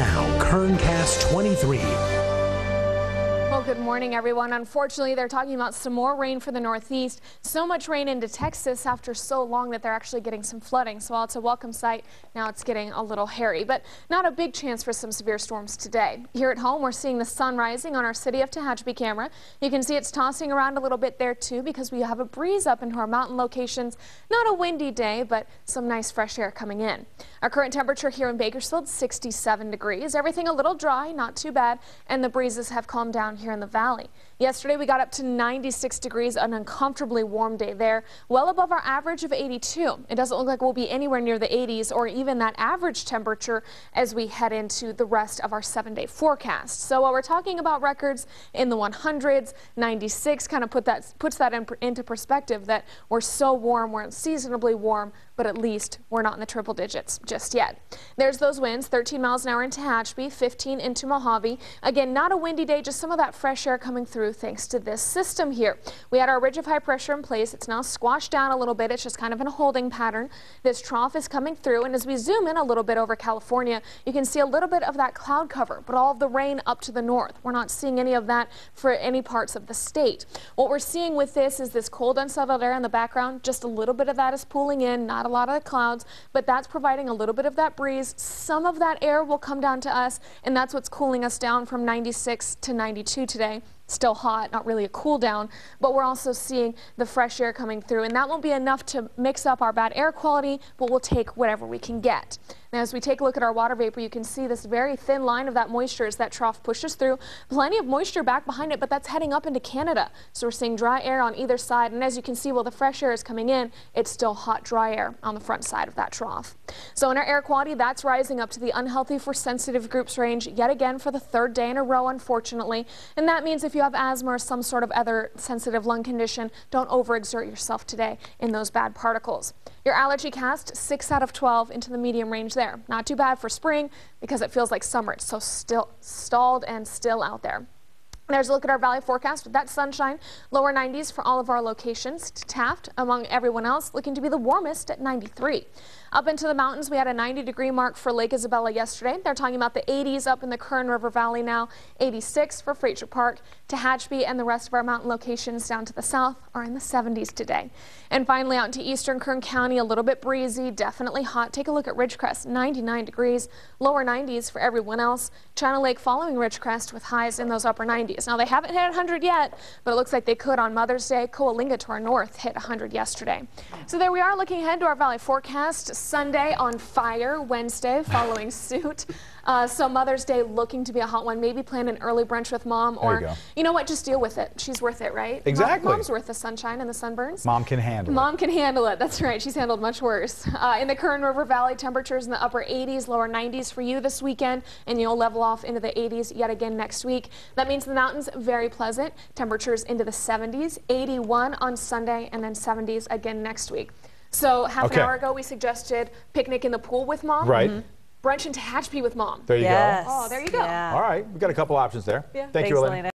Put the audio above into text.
Now, Kerncast 23. Well, good morning, everyone. Unfortunately, they're talking about some more rain for the Northeast. So much rain into Texas after so long that they're actually getting some flooding. So while it's a welcome sight, now it's getting a little hairy, but not a big chance for some severe storms today. Here at home, we're seeing the sun rising on our City of Tehachapi camera. You can see it's tossing around a little bit there, too, because we have a breeze up into our mountain locations. Not a windy day, but some nice fresh air coming in. Our current temperature here in Bakersfield, 67 degrees. Everything a little dry, not too bad, and the breezes have calmed down here in the valley. Yesterday we got up to 96 degrees, an uncomfortably warm day there, well above our average of 82. It doesn't look like we'll be anywhere near the 80s or even that average temperature as we head into the rest of our 7-day forecast. So while we're talking about records in the 100s, 96 kind of puts that into perspective that we're so warm, we're unseasonably warm, but at least we're not in the triple digits just yet. There's those winds, 13 miles an hour in Tehachapi, 15 into Mojave. Again, not a windy day, just some of that fresh air coming through thanks to this system here. We had our ridge of high pressure in place. It's now squashed down a little bit. It's just kind of in a holding pattern. This trough is coming through, and as we zoom in a little bit over California, you can see a little bit of that cloud cover, but all of the rain up to the north. We're not seeing any of that for any parts of the state. What we're seeing with this is this cold, unsettled air in the background. Just a little bit of that is pooling in, not a lot of the clouds, but that's providing a little bit of that breeze. Some of that air will come down to us, and that's what's cooling us down from 96 to 92 today. Still hot, not really a cool down, but we're also seeing the fresh air coming through, and that won't be enough to mix up our bad air quality, but we'll take whatever we can get. Now, as we take a look at our water vapor, you can see this very thin line of that moisture as that trough pushes through. Plenty of moisture back behind it, but that's heading up into Canada. So we're seeing dry air on either side, and as you can see, while the fresh air is coming in, it's still hot, dry air on the front side of that trough. So in our air quality, that's rising up to the unhealthy for sensitive groups range yet again for the third day in a row, unfortunately. And that means if you have asthma or some sort of other sensitive lung condition, don't overexert yourself today in those bad particles. Your allergy cast, 6 out of 12 into the medium range there. Not too bad for spring because it feels like summer. It's so stalled and still out there. There's a look at our valley forecast with that sunshine, lower 90s for all of our locations. Taft, among everyone else, looking to be the warmest at 93. Up into the mountains, we had a 90-degree mark for Lake Isabella yesterday. They're talking about the 80s up in the Kern River Valley now, 86 for Fraser Park. Tehachapi and the rest of our mountain locations down to the south are in the 70s today. And finally, out into eastern Kern County, a little bit breezy, definitely hot. Take a look at Ridgecrest, 99 degrees, lower 90s for everyone else. China Lake following Ridgecrest with highs in those upper 90s. Now, they haven't hit 100 yet, but it looks like they could on Mother's Day. Coalinga to our north hit 100 yesterday. So there we are looking ahead to our valley forecast. Sunday on fire, Wednesday following suit. So Mother's Day looking to be a hot one. Maybe plan an early brunch with mom, or you know what, just deal with it. She's worth it, right? Exactly. Mom's worth the sunshine and the sunburns. Mom can handle it. Mom can handle it. That's right. She's handled much worse. In the Kern River Valley, temperatures in the upper 80s, lower 90s for you this weekend, and you'll level off into the 80s yet again next week. That means the mountains very pleasant. Temperatures into the 70s, 81 on Sunday, and then 70s again next week. So half an hour ago, we suggested picnic in the pool with mom. Right. Brunch in Tehachapi with mom. There you go. Oh, there you go. All right. We've got a couple options there. Yeah. Thank you, Elena.